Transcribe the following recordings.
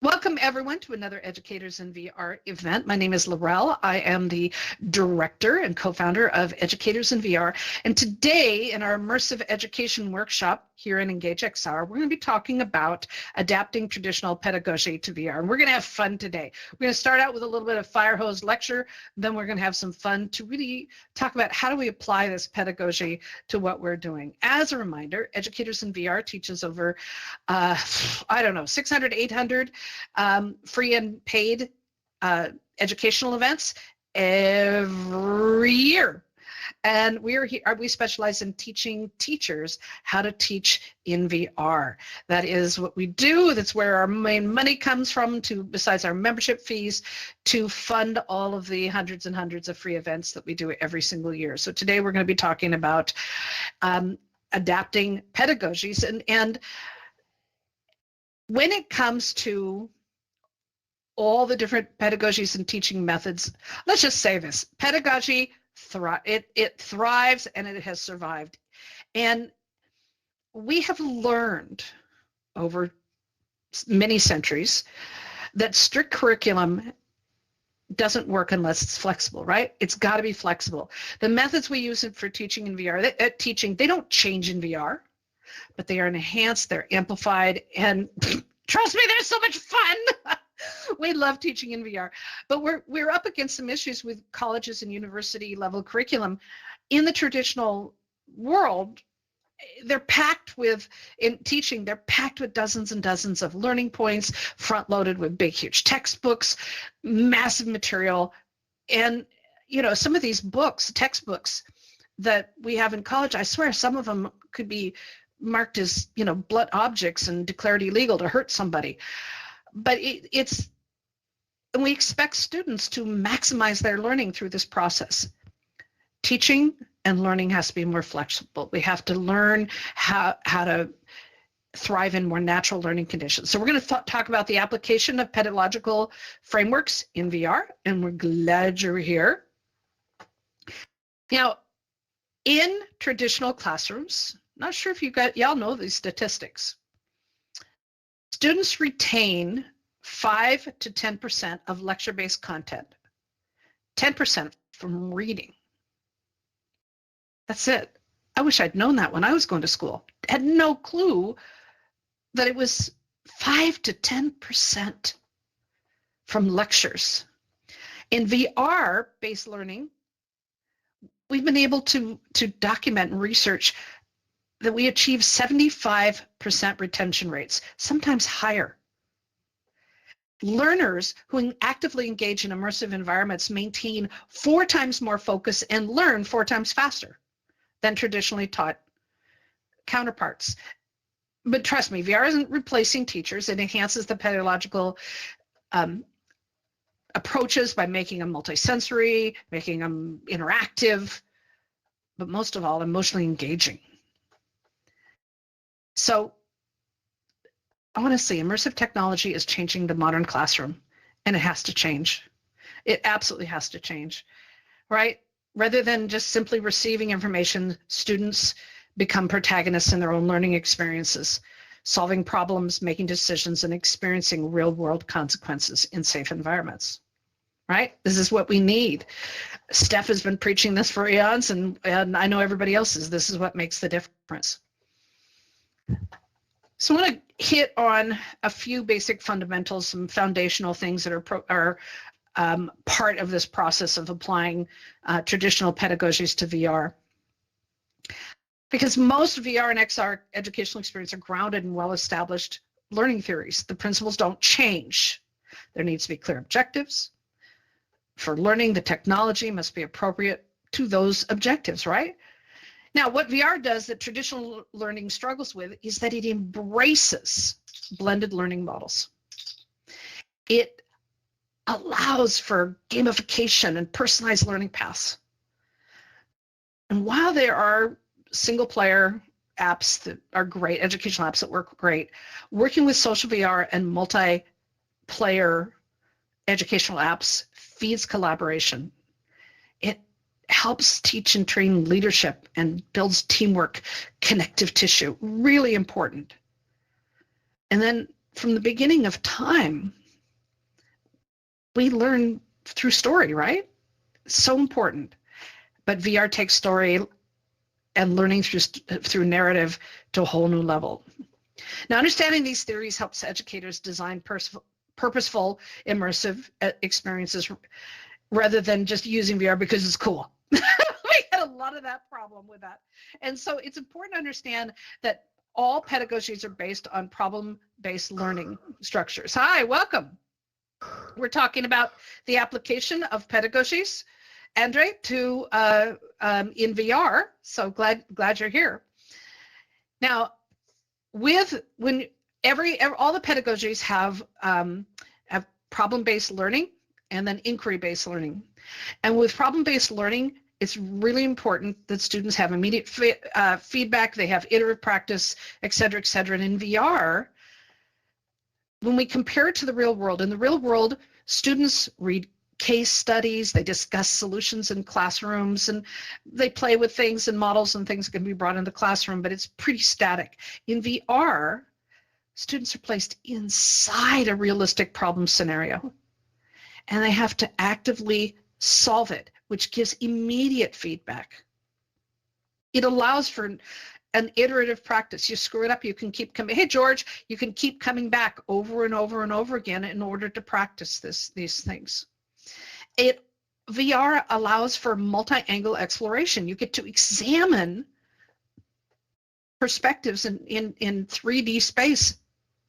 Welcome everyone to another Educators in VR event. My name is Laurel. I am the director and co-founder of Educators in VR. And today in our immersive education workshop here in Engage XR, we're going to be talking about adapting traditional pedagogy to VR. And we're going to have fun today. We're going to start out with a little bit of fire hose lecture. Then we're going to have some fun to really talk about how do we apply this pedagogy to what we're doing. As a reminder, Educators in VR teaches over, 600, 800 free and paid educational events every year. And we specialize in teaching teachers how to teach in VR. That is what we do. That's where our main money comes from, besides our membership fees, to fund all of the hundreds and hundreds of free events that we do every single year. So today we're going to be talking about adapting pedagogies. And when it comes to all the different pedagogies and teaching methods, let's just say this: pedagogy it thrives and it has survived. And we have learned over many centuries that strict curriculum doesn't work unless it's flexible, right? It's got to be flexible. The methods we use for teaching in VR, they don't change in VR, but they are enhanced, they're amplified, and trust me, they're so much fun. We love teaching in VR, but we're up against some issues with colleges and university level curriculum. In the traditional world, they're packed with dozens and dozens of learning points, front loaded with big, huge textbooks, massive material. And, some of these textbooks that we have in college, I swear some of them could be marked as, blunt objects and declared illegal to hurt somebody. But and we expect students to maximize their learning through this process. Teaching and learning has to be more flexible. We have to learn how to thrive in more natural learning conditions. So we're going to talk about the application of pedagogical frameworks in VR, and we're glad you're here. Now, in traditional classrooms, not sure if y'all know these statistics. Students retain 5 to 10% of lecture-based content, 10% from reading. That's it. I wish I'd known that when I was going to school. I had no clue that it was 5 to 10% from lectures. In VR-based learning, we've been able to document and research that we achieve 75% retention rates, sometimes higher. Learners who actively engage in immersive environments maintain 4 times more focus and learn 4 times faster than traditionally taught counterparts. But trust me, VR isn't replacing teachers. It enhances the pedagogical approaches by making them multisensory, making them interactive, but most of all, emotionally engaging. So honestly, immersive technology is changing the modern classroom, and it has to change. It absolutely has to change, right? Rather than just simply receiving information, students become protagonists in their own learning experiences, solving problems, making decisions, and experiencing real-world consequences in safe environments, right? This is what we need. Steph has been preaching this for eons, and I know everybody else is. This is what makes the difference. So I want to hit on a few basic fundamentals, some foundational things that are part of this process of applying traditional pedagogies to VR. Because most VR and XR educational experience are grounded in well-established learning theories. The principles don't change. There needs to be clear objectives. For learning, the technology must be appropriate to those objectives, right? Now, what VR does that traditional learning struggles with is that it embraces blended learning models. It allows for gamification and personalized learning paths. And while there are single-player apps that are great, educational apps that work great, working with social VR and multiplayer educational apps feeds collaboration. It helps teach and train leadership and builds teamwork, connective tissue, really important. And then from the beginning of time, we learn through story, right? So important. But VR takes story and learning through narrative to a whole new level. Now, understanding these theories helps educators design purposeful, immersive experiences rather than just using VR because it's cool. We had a lot of that problem with that. And so it's important to understand that all pedagogies are based on problem-based learning structures. Hi, welcome. We're talking about the application of pedagogies, Andre, to in VR. So glad you're here. Now, when all the pedagogies have problem-based learning and then inquiry-based learning, and with problem-based learning, it's really important that students have immediate feedback, they have iterative practice, et cetera, et cetera. And in VR, when we compare it to the real world, in the real world, students read case studies, they discuss solutions in classrooms, and they play with things and models and things can be brought into the classroom, but it's pretty static. In VR, students are placed inside a realistic problem scenario, and they have to actively solve it, which gives immediate feedback. It allows for an iterative practice. You screw it up, you can keep coming. Hey, George, you can keep coming back over and over and over again in order to practice these things. VR allows for multi-angle exploration. You get to examine perspectives in 3D space,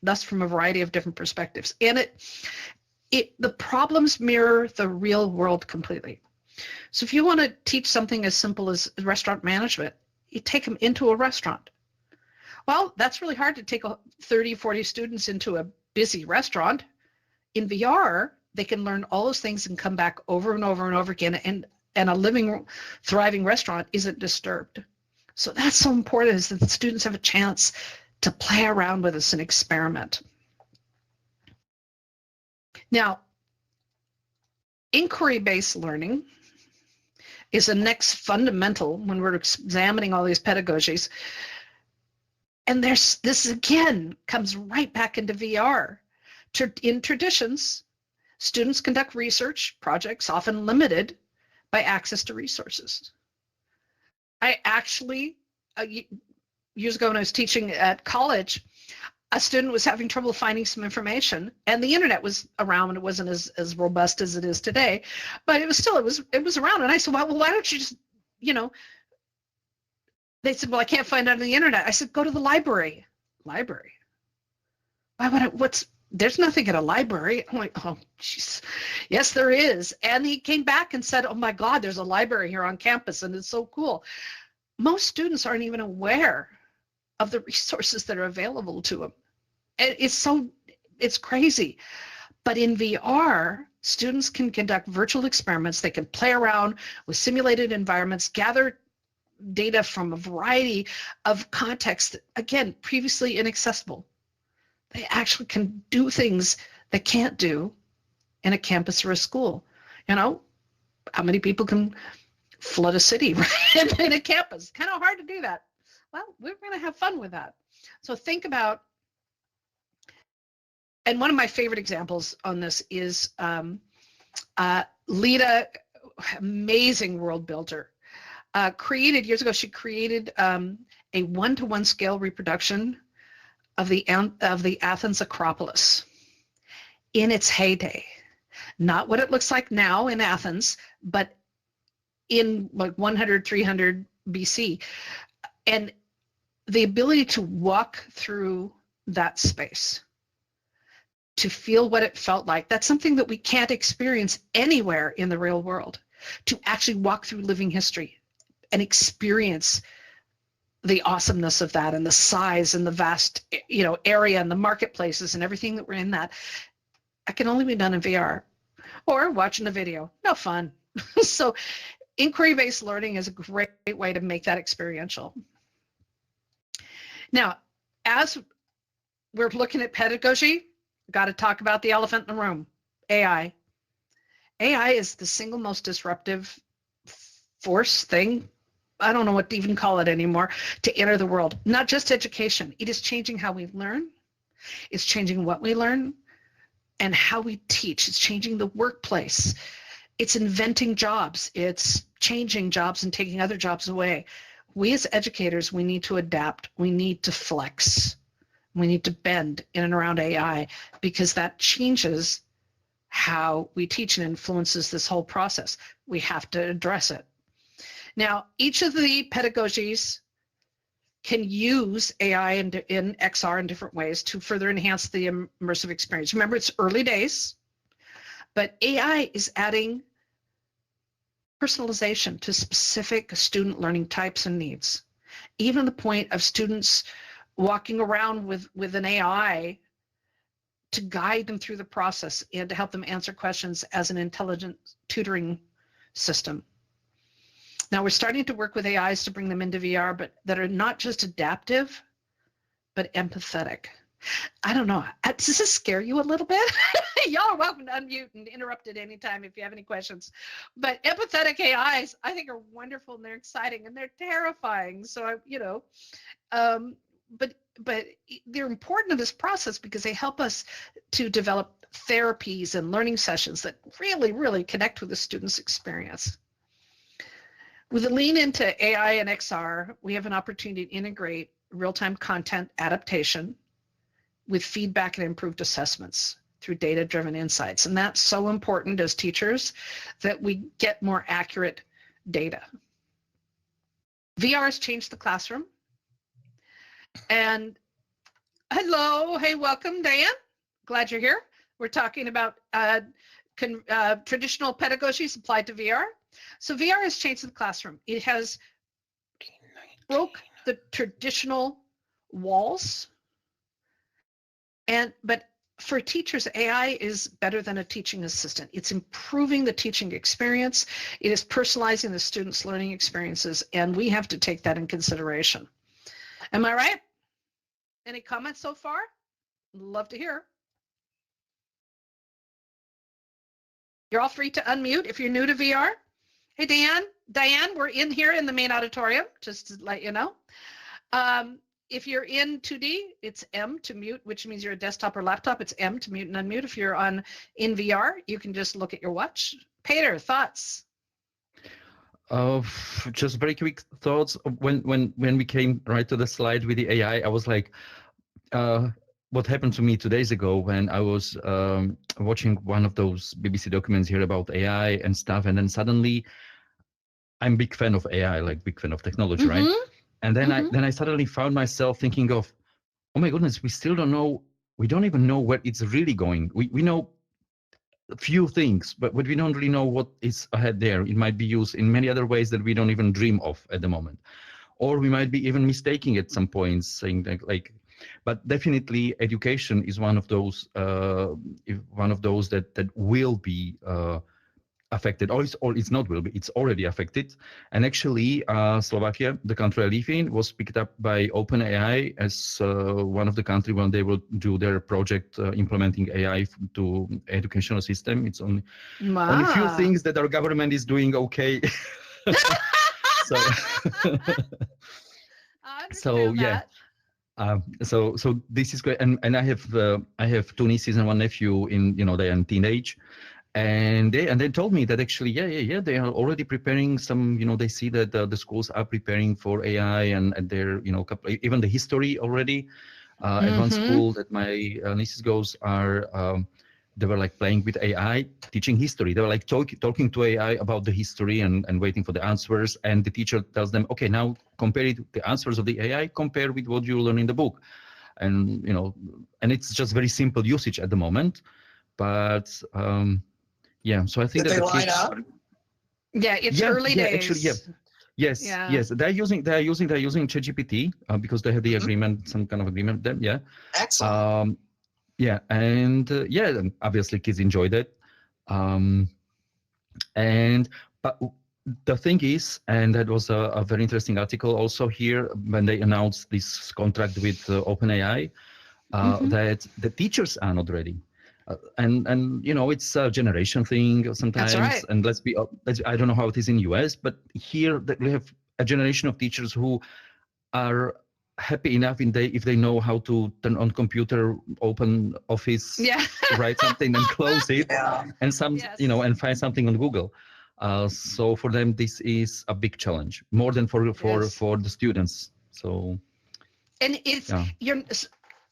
thus from a variety of different perspectives. And the problems mirror the real world completely. So if you want to teach something as simple as restaurant management, you take them into a restaurant. Well, that's really hard to take 30, 40 students into a busy restaurant. In VR, they can learn all those things and come back over and over and over again, and a living, thriving restaurant isn't disturbed. So that's so important, is that the students have a chance to play around with us and experiment. Now, inquiry-based learning is the next fundamental when we're examining all these pedagogies. And this again comes right back into VR. In traditions, students conduct research projects, often limited by access to resources. I actually, years ago when I was teaching at college, a student was having trouble finding some information, and the internet was around, and it wasn't as robust as it is today, but it was around. And I said, well, why don't you just, they said, well, I can't find it on the internet. I said, go to the library. Library? Why would there's nothing at a library. I'm like, oh, jeez. Yes, there is. And he came back and said, oh my God, there's a library here on campus, and it's so cool. Most students aren't even aware of the resources that are available to them. It's crazy. But in VR, students can conduct virtual experiments. They can play around with simulated environments, gather data from a variety of contexts, again, previously inaccessible. They actually can do things they can't do in a campus or a school. How many people can flood a city right in a campus? Kind of hard to do that. Well, we're going to have fun with that. So think about, and one of my favorite examples on this is Lita, amazing world builder, created years ago. She created a one-to-one scale reproduction of the Athens Acropolis in its heyday. Not what it looks like now in Athens, but in like 100, 300 BC. And the ability to walk through that space, to feel what it felt like, that's something that we can't experience anywhere in the real world. To actually walk through living history and experience the awesomeness of that, and the size and the vast, area and the marketplaces and everything that we're in, that can only be done in VR or watching a video. No fun. So inquiry-based learning is a great way to make that experiential. Now, as we're looking at pedagogy, got to talk about the elephant in the room, AI. AI is the single most disruptive force thing, I don't know what to even call it anymore, to enter the world. Not just education. It is changing how we learn. It's changing what we learn and how we teach. It's changing the workplace. It's inventing jobs. It's changing jobs and taking other jobs away. We as educators, we need to adapt. We need to flex. We need to bend in and around AI because that changes how we teach and influences this whole process. We have to address it. Now, each of the pedagogies can use AI in XR in different ways to further enhance the immersive experience. Remember, it's early days, but AI is adding personalization to specific student learning types and needs. Even the point of students walking around with an AI to guide them through the process and to help them answer questions as an intelligent tutoring system. Now we're starting to work with AIs to bring them into VR, but that are not just adaptive, but empathetic. I don't know. Does this scare you a little bit? Y'all are welcome to unmute and interrupt at any time if you have any questions. But empathetic AIs, I think, are wonderful and they're exciting and they're terrifying. So, but they're important in this process because they help us to develop therapies and learning sessions that really, really connect with the student's experience. With a lean into AI and XR, we have an opportunity to integrate real-time content adaptation with feedback and improved assessments through data-driven insights. And that's so important as teachers that we get more accurate data. VR has changed the classroom. And hello, hey, welcome, Diane. Glad you're here. We're talking about traditional pedagogies applied to VR. So VR has changed the classroom. It has broke the traditional walls. But for teachers, AI is better than a teaching assistant. It's improving the teaching experience. It is personalizing the students' learning experiences, and we have to take that in consideration. Am I right? Any comments so far? Love to hear. You're all free to unmute if you're new to VR. Hey, Diane, we're in here in the main auditorium, just to let you know. If you're in 2D, it's M to mute, which means you're a desktop or laptop. It's M to mute and unmute. If you're in VR, you can just look at your watch. Peter, thoughts? Just very quick thoughts. When we came right to the slide with the AI, I was like, what happened to me 2 days ago when I was watching one of those BBC documents here about AI and stuff, and then suddenly, I'm a big fan of AI, like big fan of technology, right? And then I suddenly found myself thinking of, oh my goodness, we still don't know, we don't even know where it's really going. We know a few things, but we don't really know what is ahead there. It might be used in many other ways that we don't even dream of at the moment. Or we might be even mistaking at some points, saying like but definitely education is one of those that will be affected, or it's not will be, it's already affected. And actually, Slovakia, the country I live in, was picked up by OpenAI as one of the countries when they will do their project implementing AI to educational system. It's only a few things that our government is doing okay. So yeah. So this is great, and I have 2 nieces and 1 nephew in, they are in teenage. And they told me that actually, they are already preparing some, they see that the schools are preparing for AI and they're, even the history already. At one school that my nieces goes are, they were like playing with AI, teaching history. They were like talking to AI about the history and waiting for the answers. And the teacher tells them, okay, now compare it, the answers of the AI, compare with what you learn in the book. And, and it's just very simple usage at the moment. But, yeah, so I think Did that they the line kids, up? Yeah, it's early days. Actually, yes. They're using ChatGPT because they have the agreement, some kind of agreement there. Yeah. Excellent. Yeah, and obviously kids enjoyed it. But the thing is, and that was a very interesting article also here when they announced this contract with OpenAI, that the teachers are not ready. And it's a generation thing sometimes. That's right. And I don't know how it is in US, but here we have a generation of teachers who are happy enough if they know how to turn on computer, open Office, Yeah. write something and close it, Yeah. and Yes. and find something on Google. So for them, this is a big challenge, more than for Yes. the students. So And it's yeah.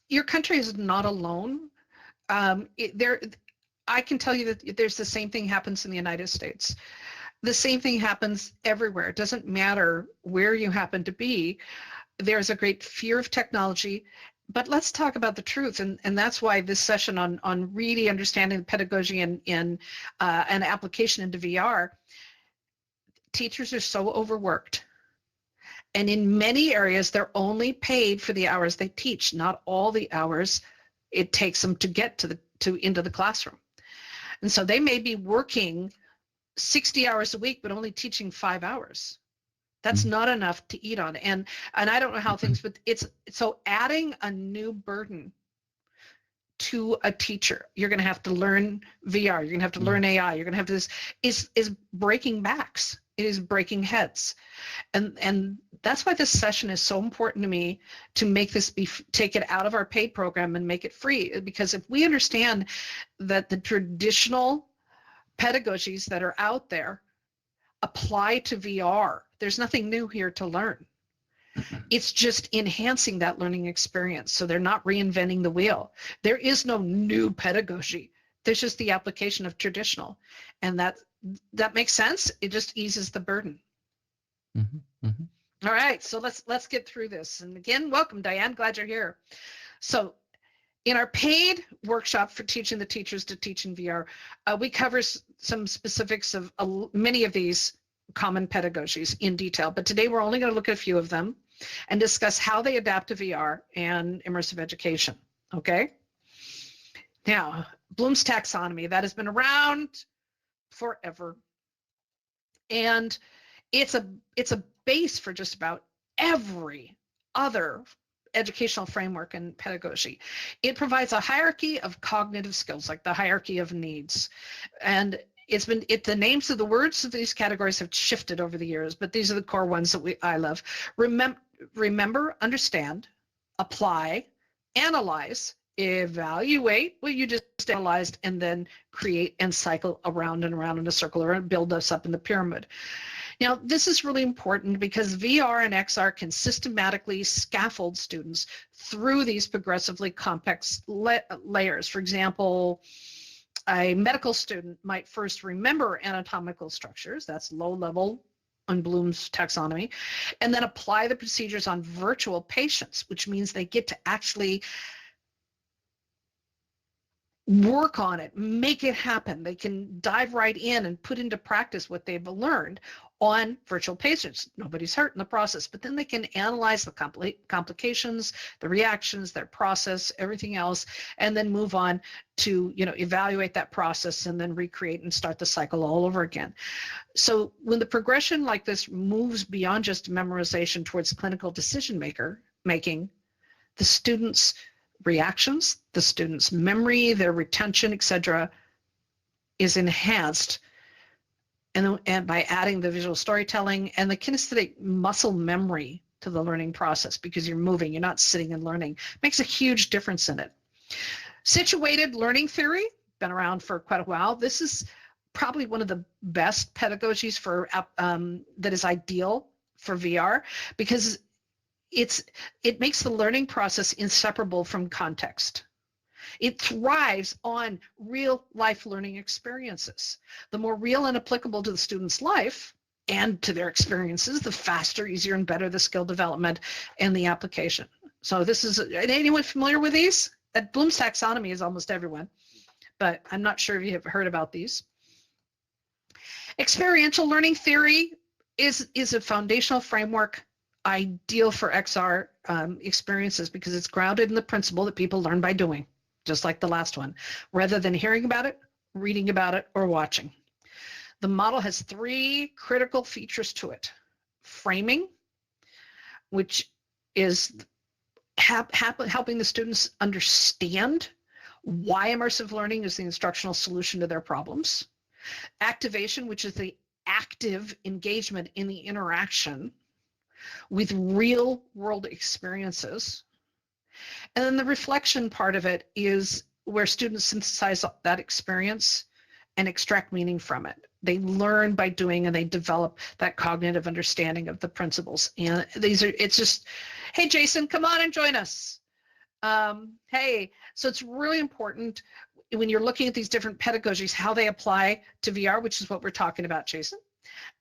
your country is not alone. There, I can tell you that there's the same thing happens in the United States. The same thing happens everywhere. It doesn't matter where you happen to be. There's a great fear of technology. But let's talk about the truth, and that's why this session on really understanding pedagogy and an application into VR. Teachers are so overworked. And in many areas, they're only paid for the hours they teach, not all the hours it takes them to get into the classroom. And so they may be working 60 hours a week, but only teaching 5 hours. That's not enough to eat on. And I don't know how things, but it's so adding a new burden to a teacher. You're going to have to learn VR. You're going to have to learn AI. You're going to have to this is breaking backs. It is breaking heads. And that's why this session is so important to me, to make this take it out of our paid program and make it free. Because if we understand that the traditional pedagogies that are out there apply to VR, there's nothing new here to learn. It's just enhancing that learning experience. So they're not reinventing the wheel. There is no new pedagogy. There's just the application of traditional. And that makes sense. It just eases the burden. Mm-hmm, mm-hmm. All right, so let's get through this. And again, welcome, Diane. Glad you're here. So in our paid workshop for teaching the teachers to teach in VR, we cover some specifics of many of these common pedagogies in detail. But today we're only going to look at a few of them and discuss how they adapt to VR and immersive education. Okay? Now, Bloom's taxonomy, that has been around forever. And it's a base for just about every other educational framework and pedagogy. It provides a hierarchy of cognitive skills, like the hierarchy of needs. And the names of the words of these categories have shifted over the years, but these are the core ones that I love. Remember, understand, apply, analyze, evaluate what you just analyzed, and then create and cycle around and around in a circle, or build us up in the pyramid. Now, this is really important because VR and XR can systematically scaffold students through these progressively complex layers. For example, a medical student might first remember anatomical structures, that's low level on Bloom's taxonomy, and then apply the procedures on virtual patients, which means they get to actually work on it, make it happen. They can dive right in and put into practice what they've learned on virtual patients. Nobody's hurt in the process, but then they can analyze the complications, the reactions, their process, everything else, and then move on to, evaluate that process and then recreate and start the cycle all over again. So when the progression like this moves beyond just memorization towards clinical decision making, the students' reactions, the student's memory, their retention, etc., is enhanced, and by adding the visual storytelling and the kinesthetic muscle memory to the learning process, because you're moving, you're not sitting and learning, makes a huge difference in it. Situated learning theory, been around for quite a while. This is probably one of the best pedagogies that is ideal for VR, because it makes the learning process inseparable from context. It thrives on real life learning experiences. The more real and applicable to the student's life and to their experiences, the faster, easier, and better the skill development and the application. So this is, anyone familiar with these? At Bloom's taxonomy is almost everyone, but I'm not sure if you have heard about these. Experiential learning theory is a foundational framework ideal for XR experiences, because it's grounded in the principle that people learn by doing, just like the last one, rather than hearing about it, reading about it, or watching. The model has 3 critical features to it. Framing, which is helping the students understand why immersive learning is the instructional solution to their problems. Activation, which is the active engagement in the interaction. with real world experiences. And then the reflection part of it is where students synthesize that experience and extract meaning from it. They learn by doing, and they develop that cognitive understanding of the principles. And it's just, hey, Jason, come on and join us. Hey, so it's really important when you're looking at these different pedagogies, how they apply to VR, which is what we're talking about, Jason,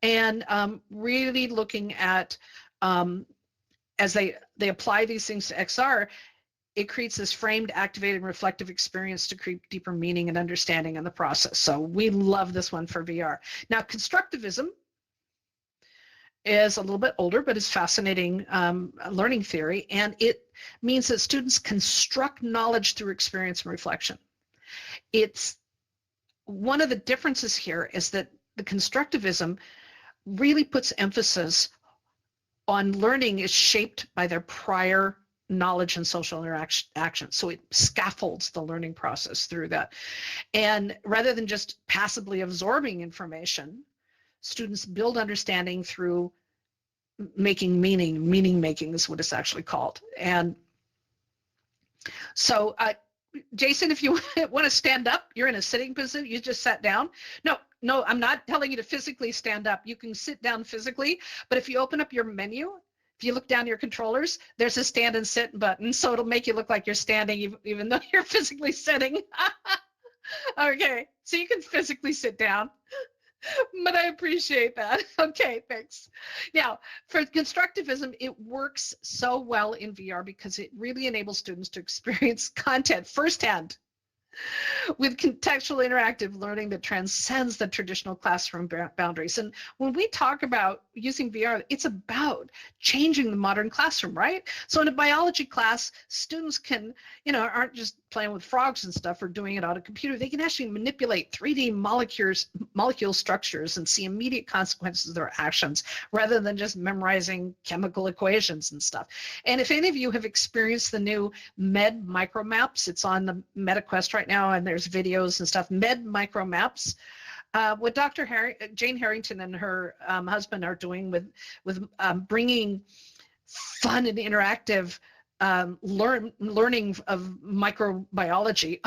and really looking at as they apply these things to XR, it creates this framed, activated, reflective experience to create deeper meaning and understanding in the process. So we love this one for VR. Now, constructivism is a little bit older, but it's fascinating learning theory, and it means that students construct knowledge through experience and reflection. It's one of the differences here is that the constructivism really puts emphasis on learning is shaped by their prior knowledge and social interaction. So it scaffolds the learning process through that. And rather than just passively absorbing information, students build understanding through making meaning. Meaning making is what it's actually called. And so, Jason, if you want to stand up, you're in a sitting position, you just sat down. No, I'm not telling you to physically stand up. You can sit down physically, but if you open up your menu, if you look down your controllers, there's a stand and sit button, so it'll make you look like you're standing even though you're physically sitting. Okay, so you can physically sit down, but I appreciate that. Okay, thanks. Now, for constructivism, it works so well in VR because it really enables students to experience content firsthand with contextual interactive learning that transcends the traditional classroom boundaries. And when we talk about using VR, it's about changing the modern classroom, right? So in a biology class, students can, aren't just playing with frogs and stuff or doing it on a computer. They can actually manipulate 3D molecule structures and see immediate consequences of their actions rather than just memorizing chemical equations and stuff. And if any of you have experienced the new Med micro maps, it's on the MetaQuest right now, and there's videos and stuff. Med micro maps, what Jane Harrington and her husband are doing with bringing fun and interactive learning of microbiology.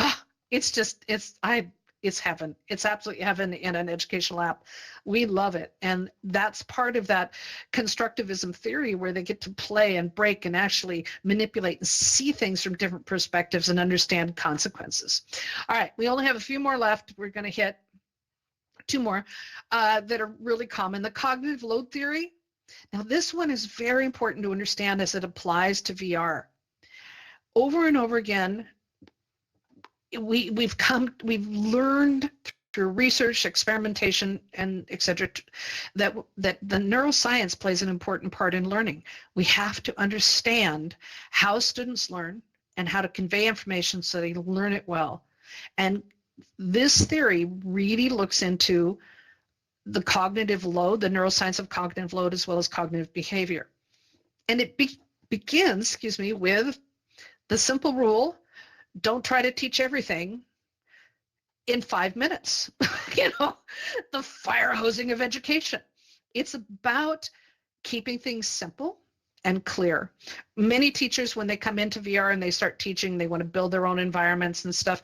It's heaven. It's absolutely heaven in an educational app. We love it. And that's part of that constructivism theory where they get to play and break and actually manipulate and see things from different perspectives and understand consequences. All right, we only have a few more left. We're going to hit two more that are really common. The cognitive load theory. Now, this one is very important to understand as it applies to VR. Over and over again, we've learned through research, experimentation, and et cetera, that the neuroscience plays an important part in learning. We have to understand how students learn and how to convey information so they learn it well. And this theory really looks into the cognitive load, the neuroscience of cognitive load, as well as cognitive behavior. And it begins, with the simple rule: don't try to teach everything in 5 minutes. The fire hosing of education. It's about keeping things simple and clear. Many teachers, when they come into VR and they start teaching, they want to build their own environments and stuff.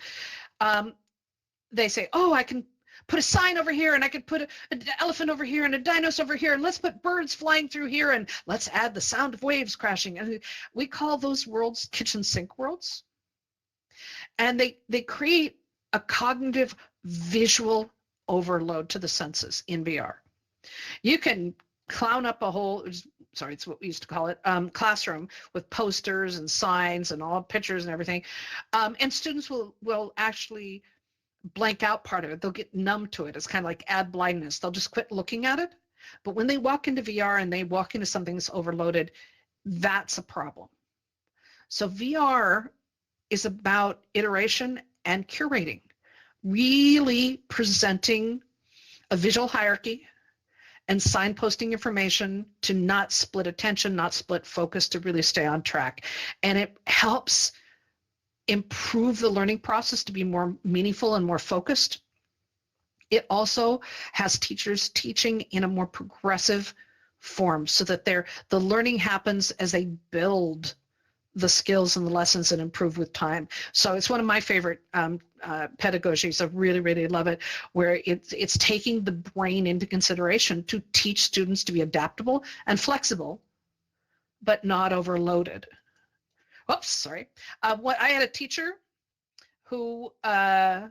They say, oh, I can put a sign over here, and I could put an elephant over here and a dinosaur over here, and let's put birds flying through here, and let's add the sound of waves crashing. And we call those worlds kitchen sink worlds. And they create a cognitive visual overload to the senses in VR. You can clown up a whole, it's what we used to call it, classroom with posters and signs and all pictures and everything. And students will actually blank out part of it. They'll get numb to it. It's kind of like ad blindness. They'll just quit looking at it. But when they walk into VR and they walk into something that's overloaded, that's a problem. So VR is about iteration and curating, really presenting a visual hierarchy and signposting information to not split attention, not split focus, to really stay on track. And it helps improve the learning process to be more meaningful and more focused. It also has teachers teaching in a more progressive form so that the learning happens as they build the skills and the lessons and improve with time. So it's one of my favorite pedagogies. I really, really love it, where it's taking the brain into consideration to teach students to be adaptable and flexible, but not overloaded. Oops, sorry. I had a teacher who, I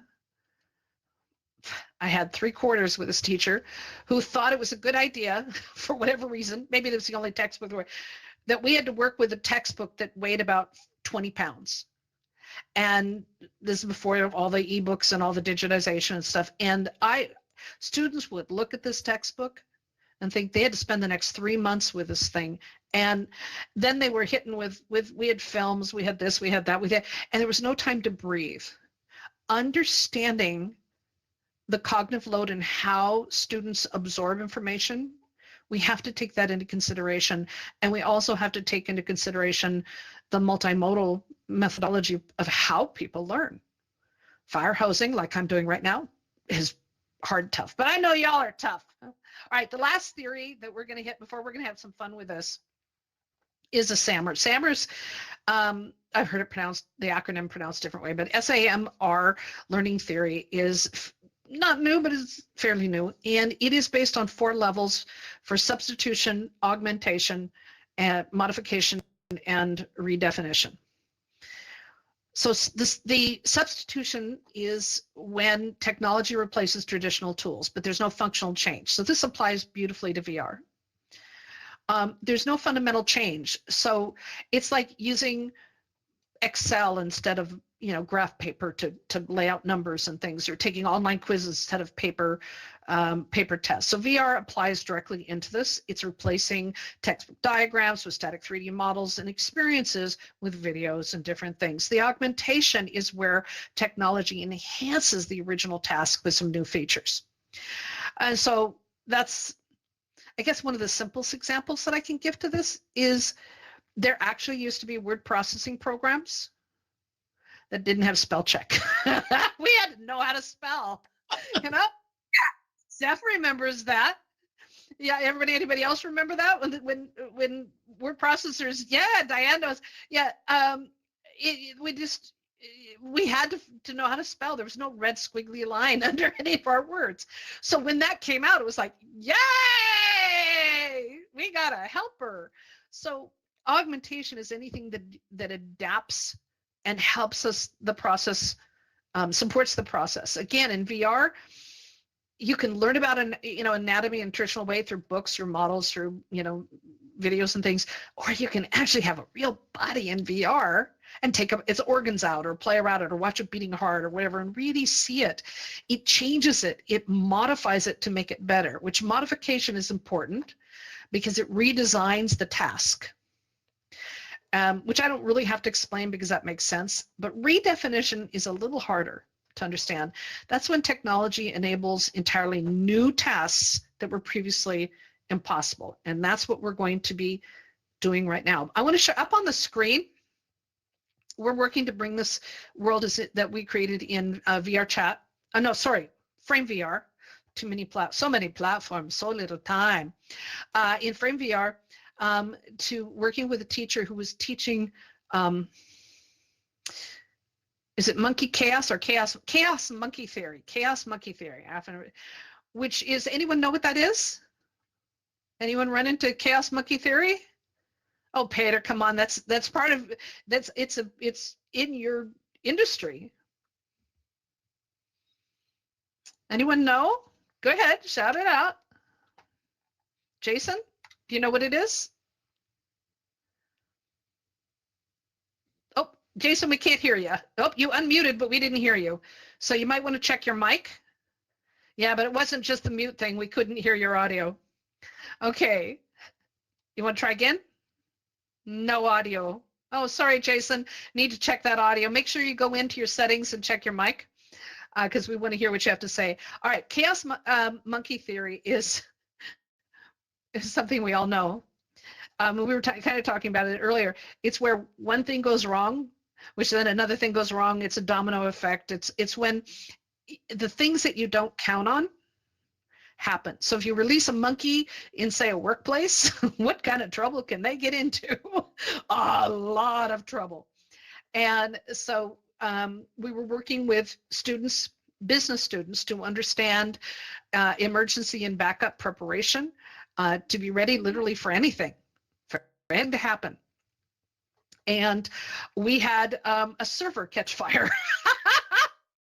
had 3 quarters with this teacher who thought it was a good idea for whatever reason, maybe it was the only textbook that we had to work with a textbook that weighed about 20 pounds. And this is before all the ebooks and all the digitization and stuff. And students would look at this textbook and think they had to spend the next 3 months with this thing. And then they were hitting with we had films, we had this, we had that, and there was no time to breathe. Understanding the cognitive load and how students absorb information, we have to take that into consideration. And we also have to take into consideration the multimodal methodology of how people learn. Firehousing, like I'm doing right now, is hard, tough. But I know y'all are tough. All right, the last theory that we're going to hit before we're going to have some fun with this is a SAMR. SAMR's, I've heard it pronounced, the acronym pronounced a different way, but SAMR learning theory is not new, but it's fairly new. And it is based on 4 levels for substitution, augmentation, and modification, and redefinition. So the substitution is when technology replaces traditional tools, but there's no functional change. So this applies beautifully to VR. There's no fundamental change. So it's like using Excel instead of graph paper to lay out numbers and things, or taking online quizzes instead of paper tests. So VR applies directly into this. It's replacing textbook diagrams with static 3D models and experiences with videos and different things. The augmentation is where technology enhances the original task with some new features. And so that's, I guess, one of the simplest examples that I can give to this is there actually used to be word processing programs that didn't have spell check. We had to know how to spell, Steph remembers that. Yeah, anybody else remember that when word processors? Yeah, Diane knows. Yeah, we had to know how to spell. There was no red squiggly line under any of our words. So when that came out, it was like, yay! We got a helper. So augmentation is anything that adapts and helps us the process, supports the process. Again, in VR, you can learn about anatomy in a traditional way through books, through models, through videos and things, or you can actually have a real body in VR and take its organs out, or play around it, or watch it beating heart, or whatever, and really see it. It changes it. It modifies it to make it better. Which modification is important because it redesigns the task. Which I don't really have to explain because that makes sense. But redefinition is a little harder to understand. That's when technology enables entirely new tasks that were previously impossible. And that's what we're going to be doing right now. I want to show up on the screen. We're working to bring this world that we created in VR chat. No, sorry, Frame VR. So many platforms, so little time. In Frame VR, to working with a teacher who was teaching, is it monkey chaos or chaos monkey theory? Chaos monkey theory, which is, anyone know what that is? Anyone run into chaos monkey theory? Oh, Peter, come on, that's part of it's in your industry. Anyone know? Go ahead, shout it out. Jason, do you know what it is? Oh, Jason, we can't hear you. Oh, you unmuted, but we didn't hear you. So you might want to check your mic. Yeah, but it wasn't just the mute thing. We couldn't hear your audio. Okay. You want to try again? No audio. Oh, sorry, Jason. Need to check that audio. Make sure you go into your settings and check your mic, because we want to hear what you have to say. All right, chaos monkey theory is something we all know. We were kind of talking about it earlier. It's where one thing goes wrong, which then another thing goes wrong. It's a domino effect. It's when the things that you don't count on happen. So if you release a monkey in, say, a workplace, what kind of trouble can they get into? A lot of trouble. And so we were working with students, business students, to understand emergency and backup preparation, to be ready literally for anything, for anything to happen. And we had a server catch fire.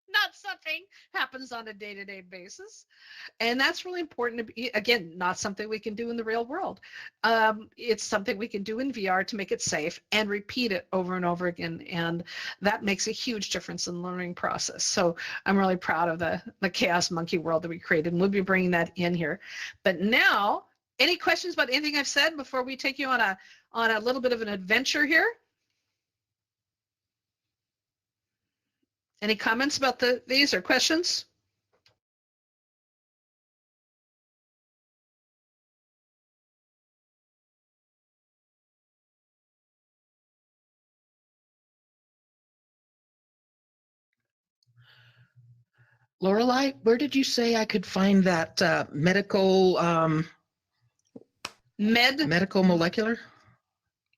Not something happens on a day-to-day basis. And that's really important to be, again, not something we can do in the real world. It's something we can do in VR to make it safe and repeat it over and over again. And that makes a huge difference in the learning process. So I'm really proud of the Chaos Monkey world that we created, and we'll be bringing that in here. But now, any questions about anything I've said before we take you on a little bit of an adventure here? Any comments about these or questions? Lorelei, where did you say I could find that medical molecular?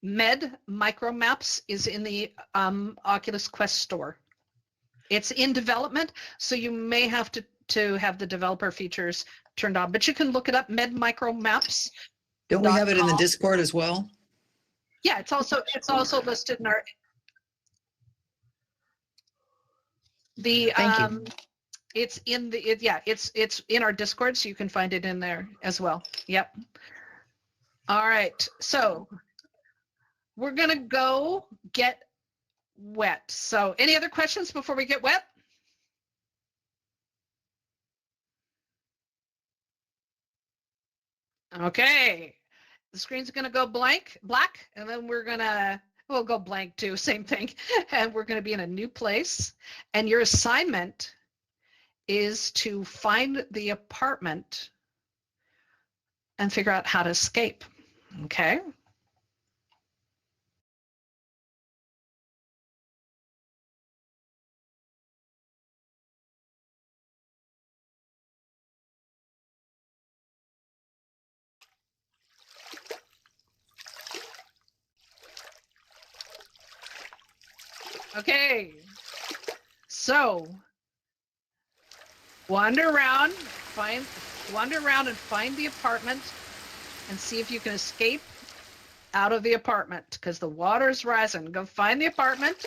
Med Micromaps is in the Oculus Quest store. It's in development, so you may have to have the developer features turned on, but you can look it up, Med Micromaps. Don't we have it in the Discord as well? Yeah, it's also listed in our it's in it's in our Discord, so you can find it in there as well. Yep. All right, so we're gonna go get wet. So any other questions before we get wet? Okay, the screen's gonna go black, and then we'll go blank too, same thing. And we're gonna be in a new place. And your assignment is to find the apartment and figure out how to escape, okay? Okay, so wander around and find the apartment and see if you can escape out of the apartment, because the water's rising. Go find the apartment,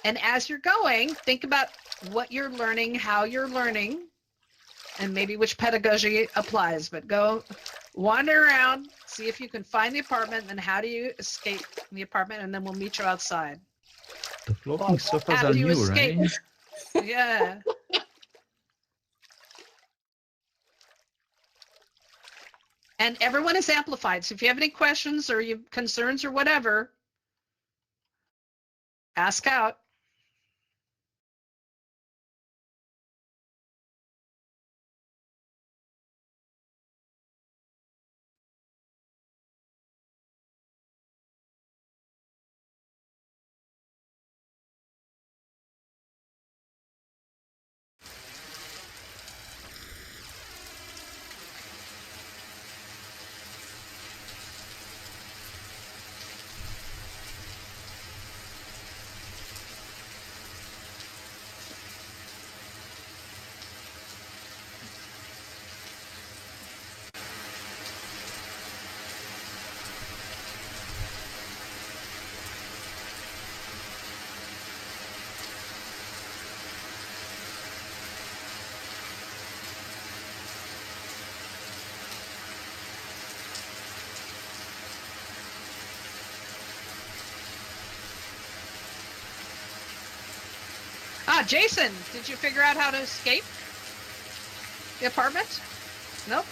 and as you're going, think about what you're learning, how you're learning, and maybe which pedagogy applies. But go wander around, see if you can find the apartment, and how do you escape from the apartment, and then we'll meet you outside. The floating sofas How are do you new, escape? right? Yeah. And everyone is amplified. So if you have any questions or you concerns or whatever, ask out. Jason, did you figure out how to escape the apartment? Nope.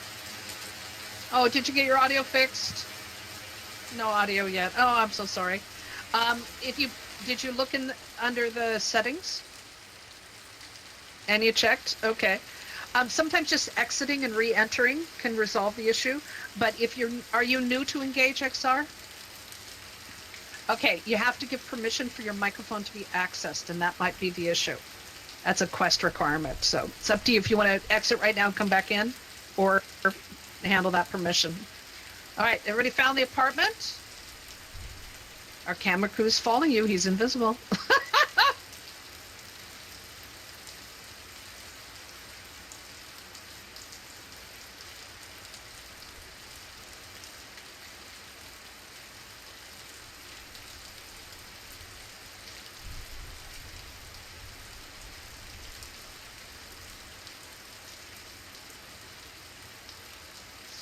Oh, did you get your audio fixed? No audio yet. Oh, I'm so sorry. Did you look under the settings? And you checked? Okay. Sometimes just exiting and re-entering can resolve the issue. But are you new to Engage XR? Okay, you have to give permission for your microphone to be accessed, and that might be the issue. That's a Quest requirement. So it's up to you if you want to exit right now and come back in, or handle that permission. All right, everybody found the apartment? Our camera crew's following you. He's invisible.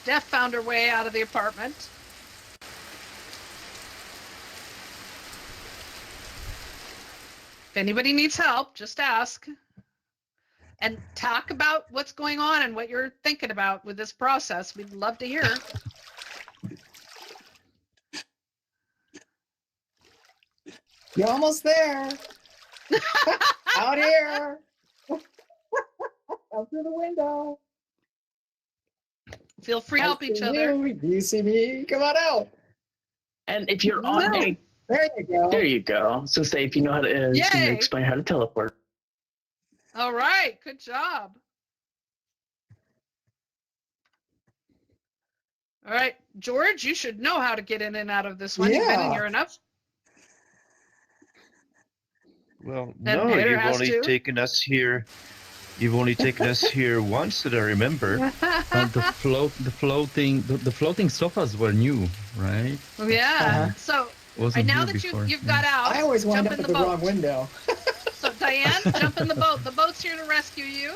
Steph found her way out of the apartment. If anybody needs help, just ask. And talk about what's going on and what you're thinking about with this process. We'd love to hear. You're almost there. Out here. Out through the window. Feel free to help each other. Do you see me? Come on out. And if you're on a, There you go. there you go. So say if you know how to, it's going to Yay. explain how to teleport. All right, good job. All right, George, you should know how to get in and out of this one. You've been in Yeah. here enough. Well, And no, Peter you've has only to. taken us here. You've only taken us here once that I remember. The floating sofas were new, right? Yeah. So Wasn't now here that before. you've got out, I always wind jump up in at the the boat. wrong window. So Diane, jump in the boat. The boat's here to rescue you.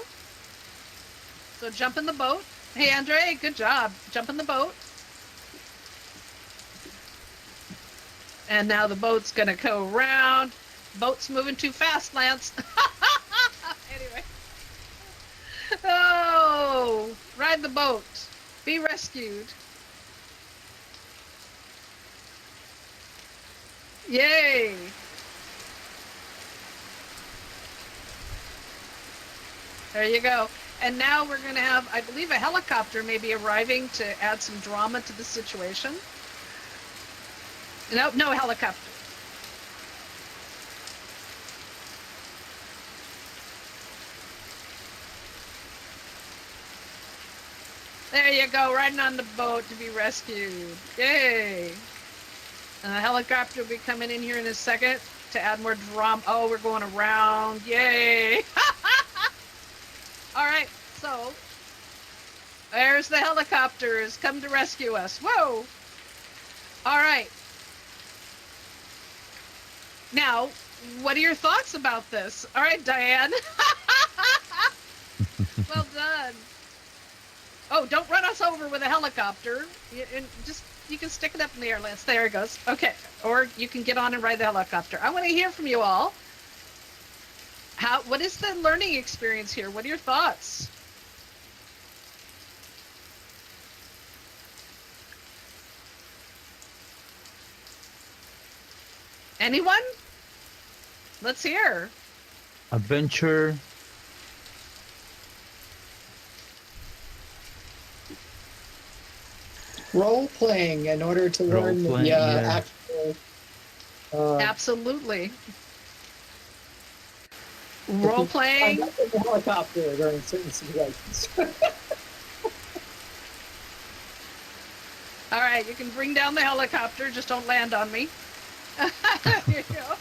So jump in the boat. Hey, Andre, good job. Jump in the boat. And now the boat's going to go around. Boat's moving too fast, Lance. Anyway. Oh, ride the boat. Be rescued. Yay. There you go. And now we're going to have, I believe, a helicopter maybe arriving to add some drama to the situation. No helicopter. There you go, riding on the boat to be rescued. Yay. And the helicopter will be coming in here in a second to add more drama. Oh, we're going around. Yay. All right, so there's the helicopters come to rescue us. Whoa. All right. Now, what are your thoughts about this? All right, Diane. Well done. Oh, don't run us over with a helicopter. You can stick it up in the air, Lance. There it goes. Okay. Or you can get on and ride the helicopter. I want to hear from you all. What is the learning experience here? What are your thoughts? Anyone? Let's hear. Adventure. Role playing in order to learn the Role-playing, yeah. actual. Absolutely. Role I'm playing. up in the helicopter during certain situations. All right, you can bring down the helicopter, just don't land on me. There you go.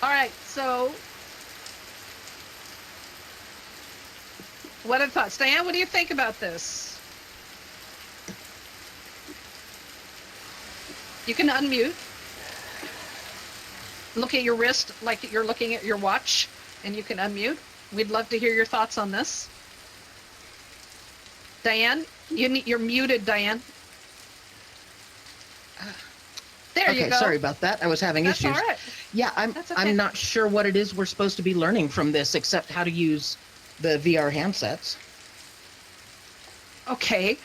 All right, so what are thoughts? Diane, what do you think about this? You can unmute. Look at your wrist like you're looking at your watch, and you can unmute. We'd love to hear your thoughts on this. Diane, you're muted, Diane. There you Okay, go. sorry about that. I was having That's issues. all right. Yeah, That's okay. I'm not sure what it is we're supposed to be learning from this, except how to use the VR handsets. Okay.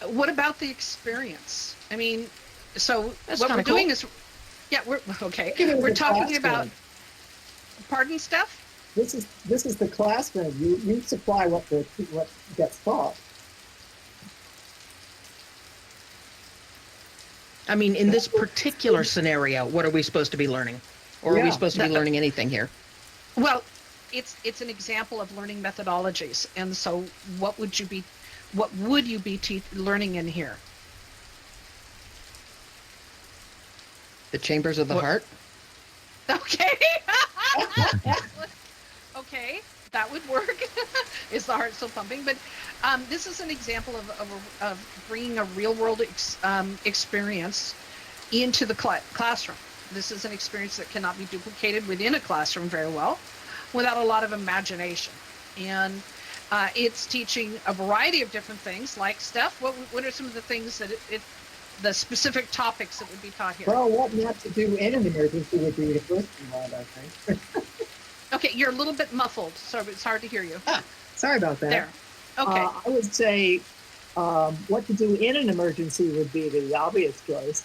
What about the experience? I mean, so That's what we're kinda doing cool. is, yeah, we're okay. Give it We're the talking classroom. about, pardon, Steph? This is the classroom. You supply what gets taught. I mean, in this particular scenario, what are we supposed to be learning? Or are we Yeah. supposed to be learning anything here? Well, it's an example of learning methodologies. And so what would you be learning in here? The chambers of the What- heart. Okay. Okay, that would work. Is the heart still pumping? But this is an example of bringing a real world experience into the classroom. This is an experience that cannot be duplicated within a classroom very well without a lot of imagination. And it's teaching a variety of different things. Like, Steph, what are some of the things that the specific topics that would be taught here? Well, what not to do in an emergency would be the first one, I think. Okay, you're a little bit muffled, so it's hard to hear you. Sorry about that. There. Okay. I would say what to do in an emergency would be the obvious choice.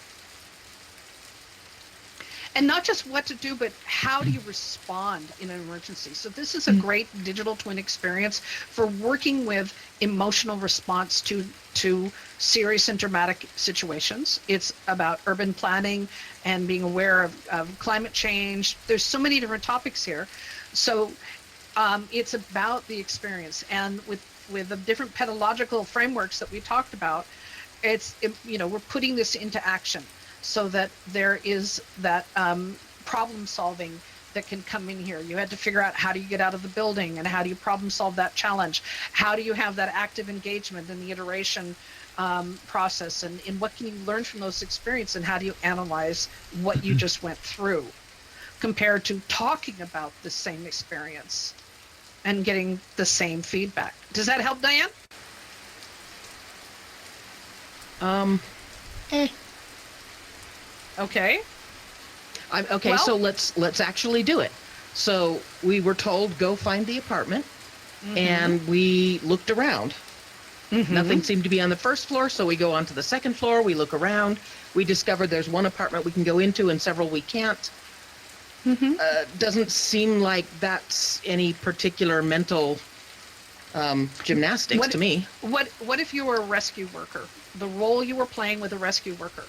And not just what to do, but how do you respond in an emergency? So this is a great digital twin experience for working with emotional response to serious and dramatic situations. It's about urban planning and being aware of climate change. There's so many different topics here. So it's about the experience. And with the different pedagogical frameworks that we talked about, we're putting this into action, so that there is that problem solving that can come in here. You had to figure out, how do you get out of the building, and how do you problem solve that challenge? How do you have that active engagement in the iteration process? And what can you learn from those experiences, and how do you analyze what you just went through compared to talking about the same experience and getting the same feedback? Does that help, Diane? Okay. Okay, Well- so let's actually do it. So we were told, go find the apartment, and we looked around. Nothing seemed to be on the first floor, so we go onto the second floor. We look around. We discovered there's one apartment we can go into and several we can't. Doesn't seem like that's any particular mental gymnastics to me. What if you were a rescue worker? The role you were playing with a rescue worker.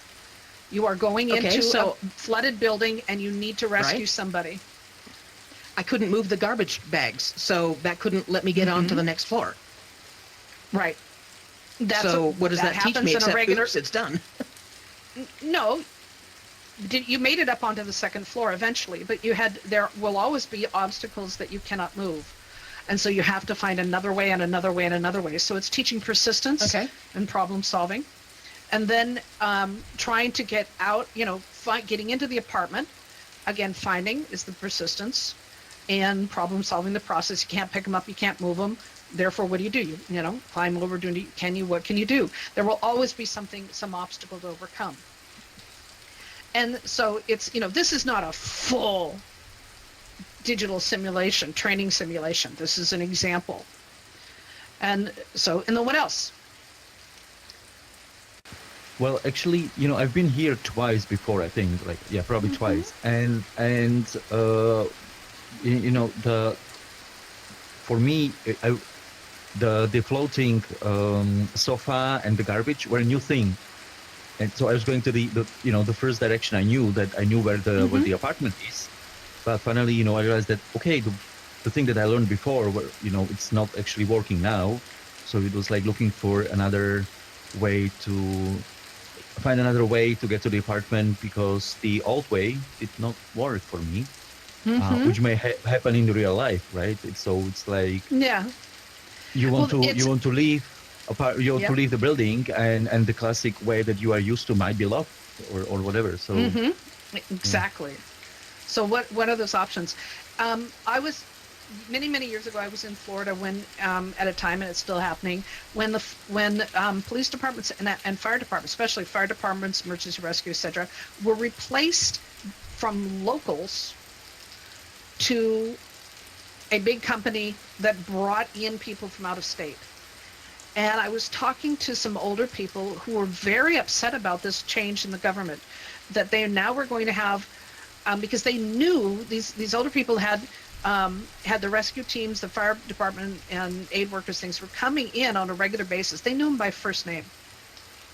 You are going Okay, into so- a flooded building and you need to rescue Right. somebody. I couldn't move the garbage bags, so that couldn't let me get onto the next floor. Right. So what does that teach happens me? in a Except, regular. oops, it's done. No, you made it up onto the second floor eventually, but there will always be obstacles that you cannot move. And so you have to find another way and another way and another way. So it's teaching persistence Okay. and problem solving. And then trying to get out, getting into the apartment. Again, finding is the persistence, and problem solving the process. You can't pick them up, you can't move them. Therefore, what do? You climb over, what can you do? There will always be some obstacle to overcome. And so it's, this is not a full digital simulation, training simulation. This is an example. And then what else? Well, actually, I've been here twice before, I think, probably twice. And for me, the floating sofa and the garbage were a new thing. And so I was going to the first direction. I knew where the apartment is, but finally, I realized that, okay, the thing that I learned before, it's not actually working now. So it was like looking for another way to find another way to get to the apartment, because the old way did not work for me, which may happen in real life, right? It's like, Yeah. you want to leave to leave the building, and the classic way that you are used to might be locked or whatever. So Exactly. So what are those options? I was many years ago. I was in Florida when at a time, and it's still happening, when police departments and fire departments, especially fire departments, emergency rescue, etc., were replaced from locals to a big company that brought in people from out of state. And I was talking to some older people who were very upset about this change in the government, that they now were going to have, because they knew these older people had the rescue teams, the fire department, and aid workers, things were coming in on a regular basis. They knew them by first name.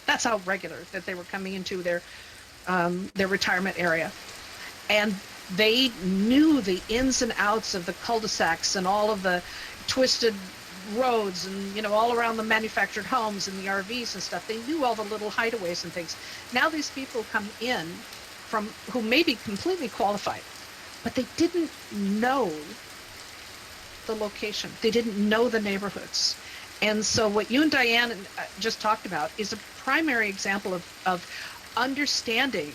That's how regular that they were coming into their retirement area. And They knew the ins and outs of the cul-de-sacs and all of the twisted roads and, you know, all around the manufactured homes and the RVs and stuff. They knew all the little hideaways and things. Now these people come in from who may be completely qualified, but they didn't know the location. They didn't know the neighborhoods. And so what you and Diane just talked about is a primary example of understanding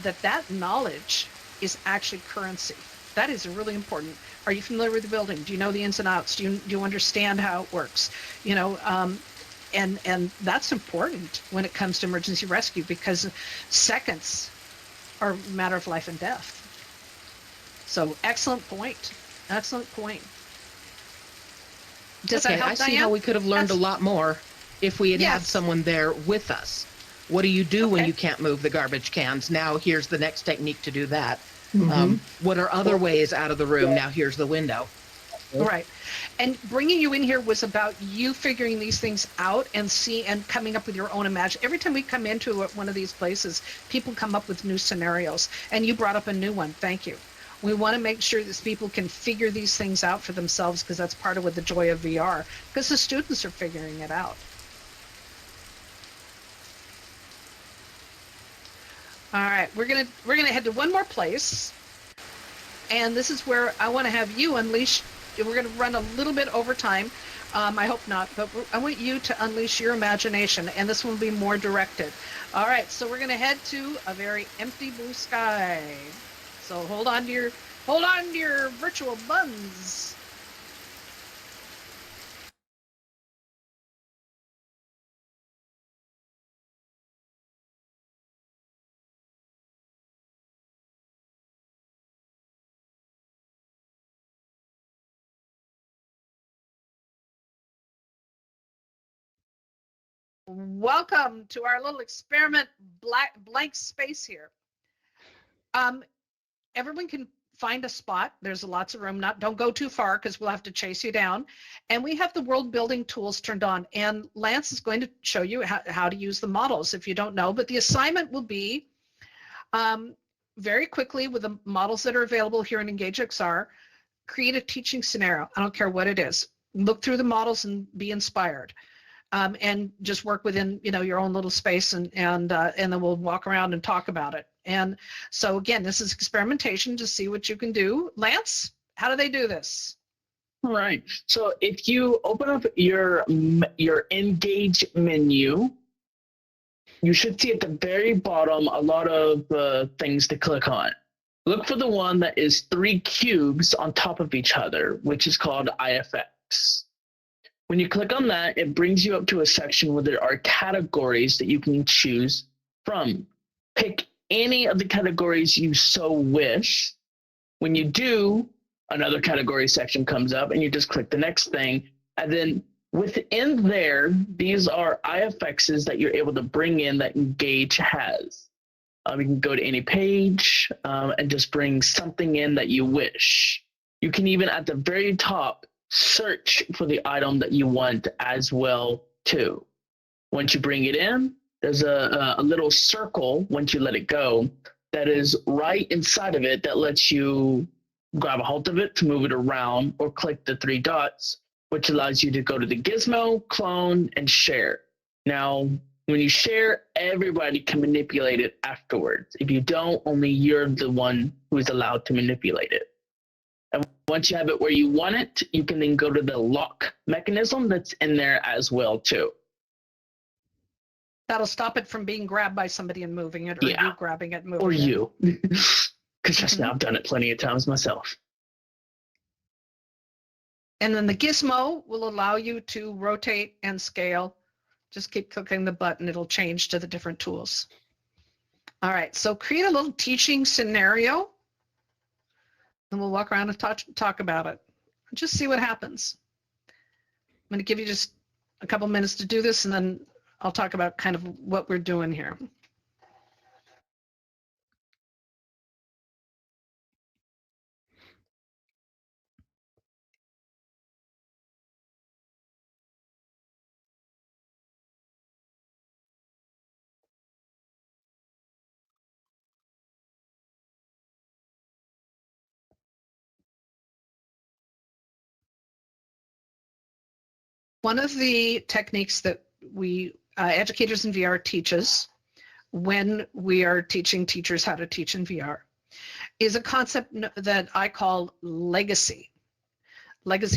that knowledge is actually currency. That is really important. Are you familiar with the building? Do you know the ins and outs? Do you understand how it works? You know, and that's important when it comes to emergency rescue, because seconds are a matter of life and death. So excellent point. Excellent point. Does that help, I see Diane? how we could have learned a lot more if we had had someone there with us. What do you do when you can't move the garbage cans? Now here's the next technique to do that. What are other ways out of the room? Now here's the window. Right. And bringing you in here was about you figuring these things out and coming up with your own imagination. Every time we come into one of these places, people come up with new scenarios, and you brought up a new one. Thank you. We want to make sure that people can figure these things out for themselves, because that's part of what the joy of VR, because the students are figuring it out. All right, we're gonna head to one more place, and this is where I want to have you unleash. We're going to run a little bit over time. I hope not, but I want you to unleash your imagination, and this one will be more directed. All right, so we're going to head to a very empty blue sky. So hold on to your virtual buns. Welcome to our little experiment blank space here. Everyone can find a spot. There's lots of room. Don't go too far, because we'll have to chase you down. And we have the world building tools turned on. And Lance is going to show you how to use the models if you don't know. But the assignment will be very quickly, with the models that are available here in Engage XR, create a teaching scenario. I don't care what it is. Look through the models and be inspired. And just work within, you know, your own little space, and then we'll walk around and talk about it. And so again, this is experimentation to see what you can do. Lance, how do they do this? All right. So if you open up your Engage menu, you should see at the very bottom a lot of things to click on. Look for the one that is 3 cubes on top of each other, which is called IFX. When you click on that, it brings you up to a section where there are categories that you can choose from. Pick any of the categories you so wish. When you do, another category section comes up, and you just click the next thing. And then within there, these are IFXs that you're able to bring in that Engage has. You can go to any page and just bring something in that you wish. You can even, at the very top, search for the item that you want as well too. Once you bring it in, there's a little circle, once you let it go, that is right inside of it that lets you grab a hold of it to move it around, or click the 3 dots, which allows you to go to the gizmo, clone, and share. Now, when you share, everybody can manipulate it afterwards. If you don't, only you're the one who is allowed to manipulate it. And once you have it where you want it, you can then go to the lock mechanism that's in there as well too. That'll stop it from being grabbed by somebody and moving it, or you grabbing it and moving it. Or you. Because trust me, I've done it plenty of times myself. And then the gizmo will allow you to rotate and scale. Just keep clicking the button. It'll change to the different tools. All right, so create a little teaching scenario, and we'll walk around and talk about it. Just see what happens. I'm going to give you just a couple minutes to do this, and then I'll talk about kind of what we're doing here. One of the techniques that we educators in VR teaches when we are teaching teachers how to teach in VR is a concept that I call legacy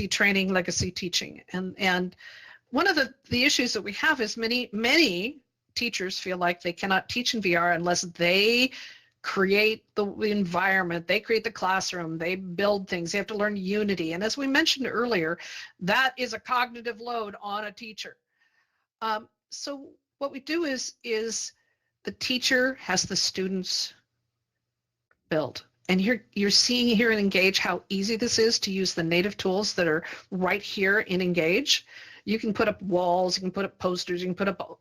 training, legacy teaching. And one of the issues that we have is many teachers feel like they cannot teach in VR unless they create the environment, they create the classroom, they build things, they have to learn Unity. And as we mentioned earlier, that is a cognitive load on a teacher. So what we do is the teacher has the students build. And you're seeing here in Engage how easy this is to use the native tools that are right here in Engage. You can put up walls, you can put up posters, you can put up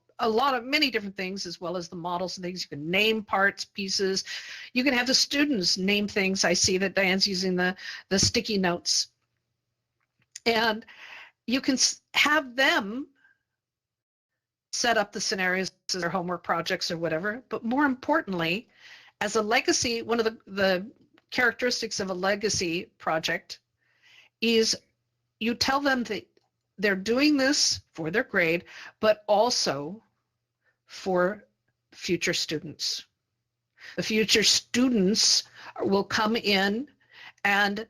many different things, as well as the models and things. You can name parts, pieces. You can have the students name things. I see that Diane's using the sticky notes. And you can have them set up the scenarios as their homework projects or whatever. But more importantly, as a legacy, one of the characteristics of a legacy project is you tell them that they're doing this for their grade, but also for future students. The future students will come in and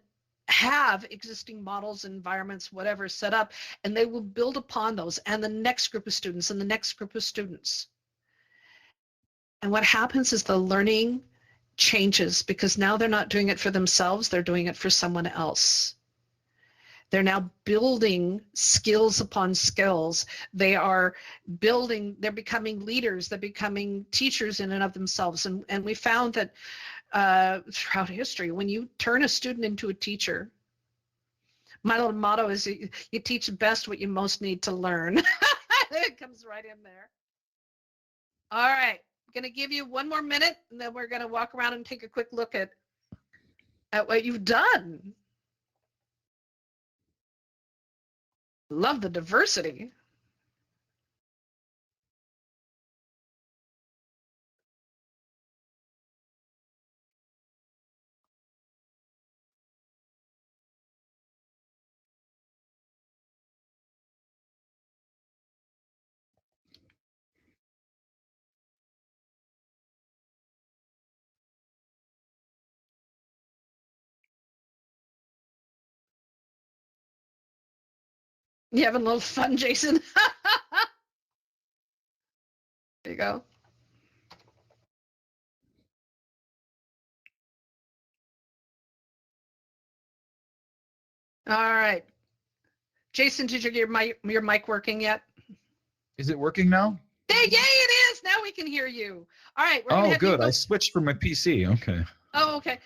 have existing models, environments, whatever set up, and they will build upon those, and the next group of students and the next group of students. And what happens is the learning changes because now they're not doing it for themselves, they're doing it for someone else. They're now building skills upon skills. They are building, they're becoming leaders, they're becoming teachers in and of themselves. And we found that throughout history, when you turn a student into a teacher, my little motto is you teach best what you most need to learn. It comes right in there. All right, I'm gonna give you one more minute and then we're gonna walk around and take a quick look at what you've done. Love the diversity. You having a little fun, Jason? There you go. All right. Jason, did you get your mic working yet? Is it working now? Yay, it is. Now we can hear you. All right. We're gonna Oh, have good. You I switched from my PC. Okay. Oh, okay.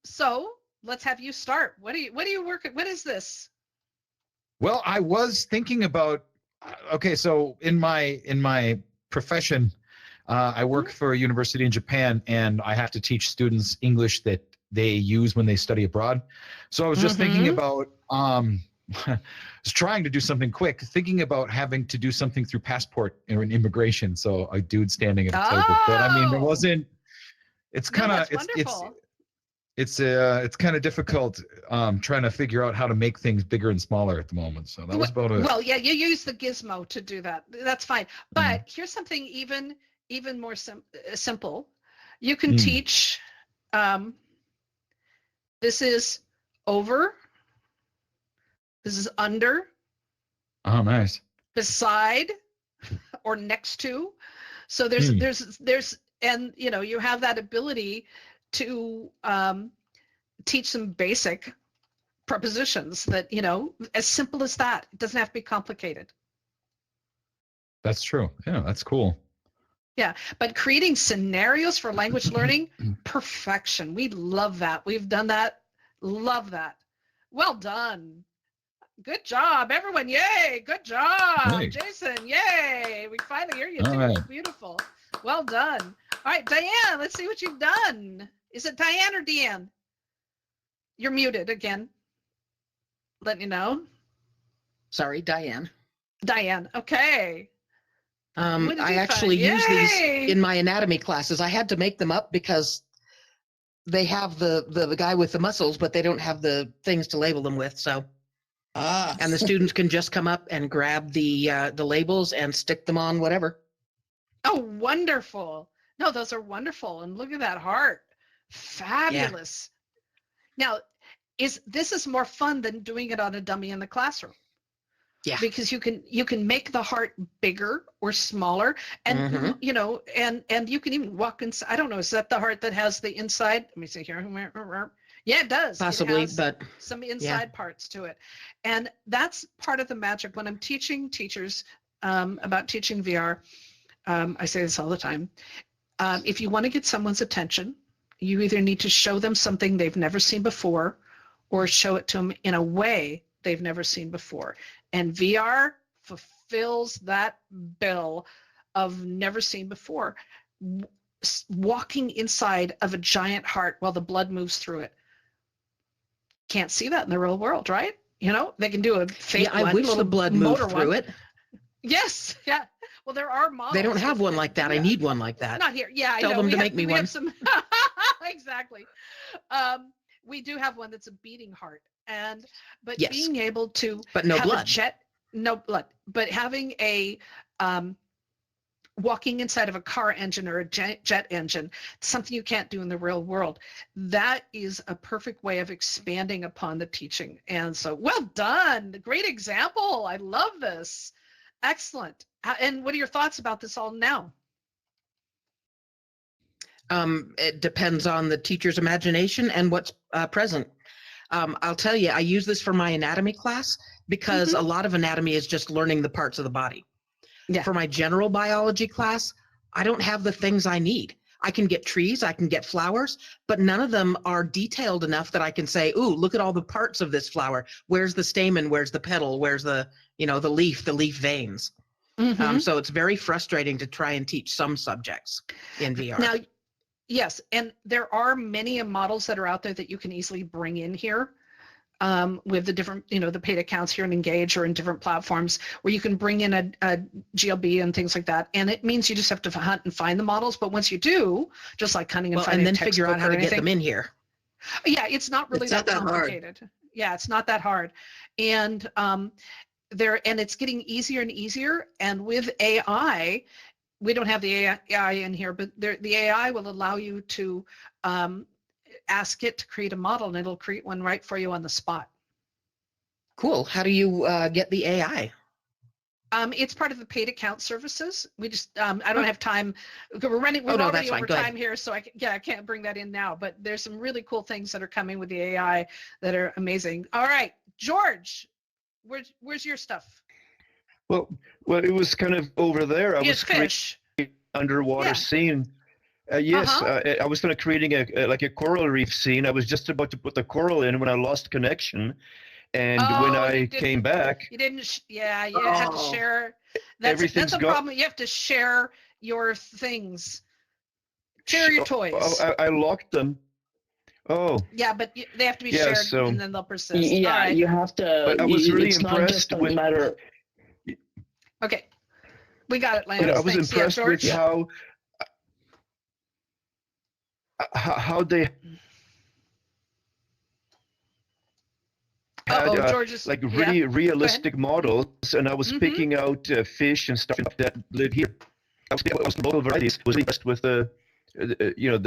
So let's have you start. What do you work at? What is this? Well, I was thinking about. Okay, so in my profession, I work for a university in Japan, and I have to teach students English that they use when they study abroad. So I was just thinking about. I was trying to do something quick, thinking about having to do something through passport or an immigration. So a dude standing at a table, but I mean, it wasn't. It's kind of it's kind of difficult trying to figure out how to make things bigger and smaller at the moment. So that was about it. Well, yeah, you use the gizmo to do that. That's fine. But here's something even more simple. You can teach. This is over. This is under. Oh, nice. Beside or next to. So there's and you have that ability to teach some basic prepositions that as simple as that. It doesn't have to be complicated. That's true. Yeah, that's cool. Yeah, but creating scenarios for language learning, perfection. We love that. We've done that. Love that. Well done. Good job, everyone. Yay. Good job. Hey. Jason, yay. We finally hear you too. Right. Beautiful. Well done. All right, Diane, let's see what you've done. Is it Diane or Deanne? You're muted again. Let you know. Sorry, Diane. Diane, okay. I actually use these in my anatomy classes. I had to make them up because they have the guy with the muscles, but they don't have the things to label them with. So And the students can just come up and grab the labels and stick them on whatever. Oh, wonderful. No, those are wonderful. And look at that heart. Fabulous. Now, this is more fun than doing it on a dummy in the classroom. Yeah. Because you can make the heart bigger or smaller, and you know, and you can even walk inside. I don't know, is that the heart that has the inside? Let me see here. Yeah, it does. Possibly, it has but some inside parts to it, and that's part of the magic. When I'm teaching teachers about teaching VR, I say this all the time. If you want to get someone's attention, you either need to show them something they've never seen before, or show it to them in a way they've never seen before. And VR fulfills that bill of never seen before. Walking inside of a giant heart while the blood moves through it. Can't see that in the real world, right? You know, they can do a fake I wish the blood moved through it. Yes, yeah. Well, there are models. They don't have one like that. I need one like that. Not here. Yeah, Tell I know. them to make me one. Exactly. We do have one that's a beating heart, but yes. being able to but no have blood. a jet, no blood, but having a walking inside of a car engine or a jet engine, something you can't do in the real world. That is a perfect way of expanding upon the teaching. And so, well done. Great example. I love this. Excellent. And what are your thoughts about this all now? It depends on the teacher's imagination and what's present. I'll tell you, I use this for my anatomy class because a lot of anatomy is just learning the parts of the body. Yeah. For my general biology class, I don't have the things I need. I can get trees, I can get flowers, but none of them are detailed enough that I can say, ooh, look at all the parts of this flower. Where's the stamen? Where's the petal? Where's the leaf veins? So it's very frustrating to try and teach some subjects in VR. Now, yes, and there are many models that are out there that you can easily bring in here with the different, the paid accounts here in Engage or in different platforms where you can bring in a GLB and things like that. And it means you just have to hunt and find the models. But once you do, just like hunting and finding and then figure out how to get them in here. Yeah, it's not really that complicated. Hard. Yeah, it's not that hard. And it's getting easier and easier. And with AI, we don't have the AI in here, but the AI will allow you to ask it to create a model, and it'll create one right for you on the spot. Cool. How do you get the AI? It's part of the paid account services. We just I don't have time. We're already over time here, so I can't bring that in now. But there's some really cool things that are coming with the AI that are amazing. All right, George, where's your stuff? Well, it was kind of over there. I was fish. Underwater scene. Yes, I was kind of creating a coral reef scene. I was just about to put the coral in when I lost connection, and when I came back, you didn't. You had to share. That's a problem. You have to share your things. Share your toys. I locked them. Oh. Yeah, but they have to be shared, and then they'll persist. Yeah, right. You have to. But I was really it's impressed not just a with. Matter. Okay, we got it, Lance. I was impressed with how they had really realistic models, and I was picking out fish and stuff that live here. I was local varieties. Was impressed with the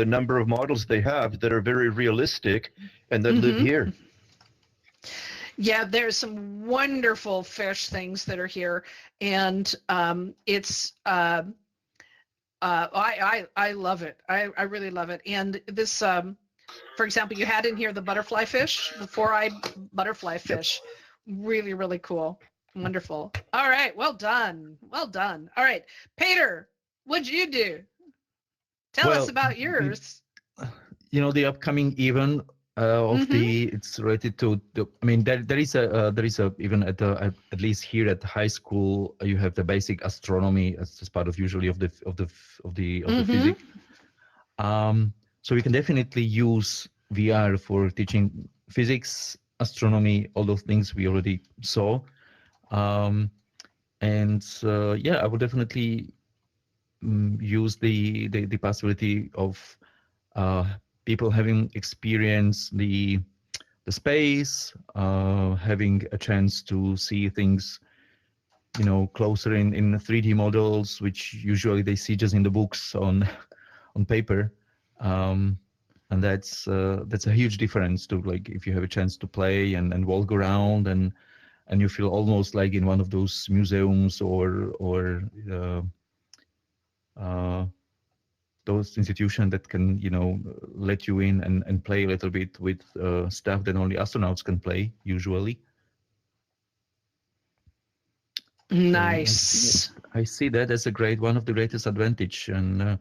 number of models they have that are very realistic and that live here. Yeah, there's some wonderful fish things that are here, and it's I love it. I really love it. And this, for example, you had in here the butterfly fish, the four-eyed butterfly fish. Really, really cool. Wonderful. All right, well done. Well done. All right, Peter, what'd you do? Tell us about yours. The upcoming event of it's related to there is a even at least here at the high school you have the basic astronomy as part of usually of the physics. So we can definitely use VR for teaching physics, astronomy, all those things we already saw. I would definitely use the possibility of people having experienced the the space, having a chance to see things, closer in 3D models, which usually they see just in the books on paper. And that's a huge difference to, like, if you have a chance to play and walk around and you feel almost like in one of those museums or those institutions that can, let you in and play a little bit with stuff that only astronauts can play usually. Nice. I see that as one of the greatest advantage. And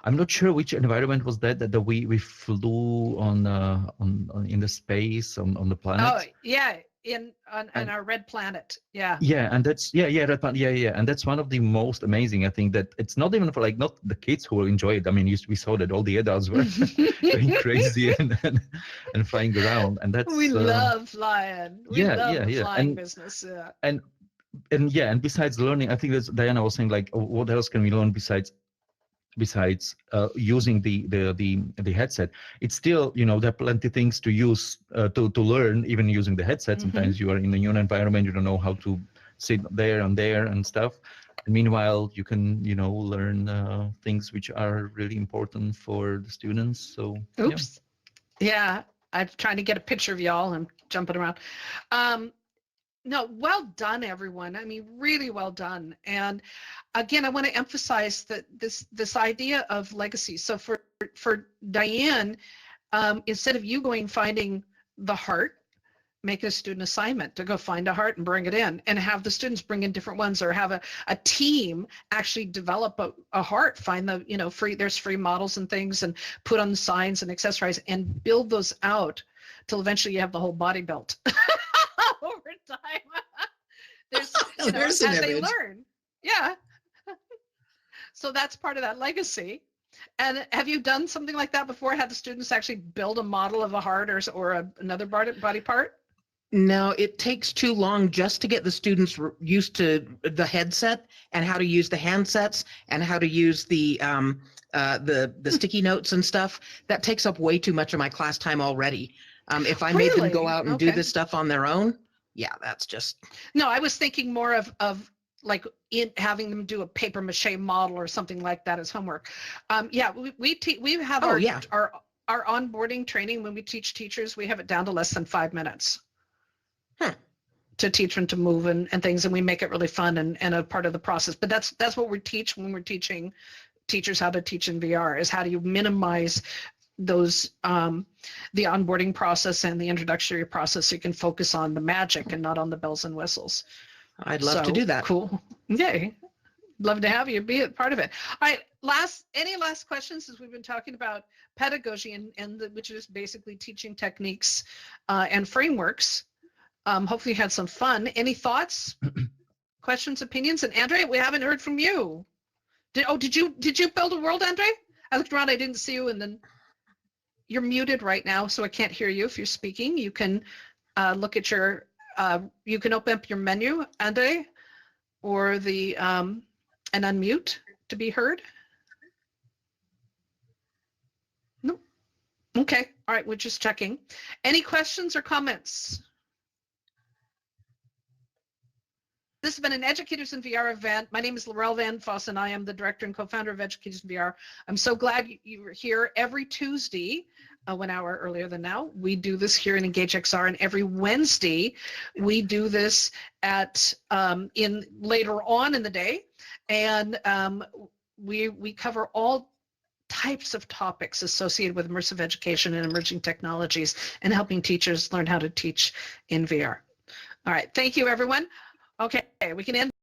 I'm not sure which environment was that we flew on in the space on the planet. Oh yeah, on our red planet. Yeah. Yeah, and that's red planet. Yeah, and that's one of the most amazing. I think that it's not even for, like, not the kids who will enjoy it. I mean, we saw that all the adults were going crazy and flying around, and that's we love flying. We love the flying business. Yeah. And besides learning, I think that's Diana was saying, like, what else can we learn besides using the headset? It's still, there are plenty of things to use to learn, even using the headset. Sometimes you are in a new environment, you don't know how to sit there and stuff. And meanwhile, you can, learn things which are really important for the students. So oops. Yeah, I'm trying to get a picture of y'all. I'm jumping around. No, well done, everyone. I mean, really well done. And again, I want to emphasize that this idea of legacy. So for Diane, instead of you going finding the heart, make a student assignment to go find a heart and bring it in, and have the students bring in different ones, or have a team actually develop a heart, find the, there's free models and things, and put on the signs and accessorize and build those out till eventually you have the whole body built. Over time. There's as they learn. Yeah. So that's part of that legacy. And have you done something like that before? Had the students actually build a model of a heart or another body part? No, it takes too long just to get the students used to the headset and how to use the handsets and how to use the sticky notes and stuff. That takes up way too much of my class time already. If I made them go out and do this stuff on their own, yeah, that's just. No, I was thinking more of like having them do a paper mache model or something like that as homework. Yeah, we have our onboarding training. When we teach teachers, we have it down to less than 5 minutes to teach them to move and things, and we make it really fun and a part of the process. But that's what we teach when we're teaching teachers how to teach in VR, is how do you minimize those the onboarding process and the introductory process, so you can focus on the magic and not on the bells and whistles. I'd love to do that. Cool. Yay. Love to have you be a part of it. All right, any last questions, as we've been talking about pedagogy which is basically teaching techniques and frameworks. Hopefully you had some fun. Any thoughts, questions, opinions? And Andre, we haven't heard from you. Did you build a world, Andre? I looked around, I didn't see you, and then you're muted right now, so I can't hear you if you're speaking. You can look at your, you can open up your menu, Andre, or and unmute to be heard. No. Okay. All right. We're just checking. Any questions or comments? This has been an Educators in VR event. My name is Laurel Van Voss, and I am the director and co-founder of Educators in VR. I'm so glad you were here every Tuesday, 1 hour earlier than now. We do this here in Engage XR, and every Wednesday we do this at later on in the day, and we cover all types of topics associated with immersive education and emerging technologies, and helping teachers learn how to teach in VR. All right, thank you, everyone. Okay, we can end.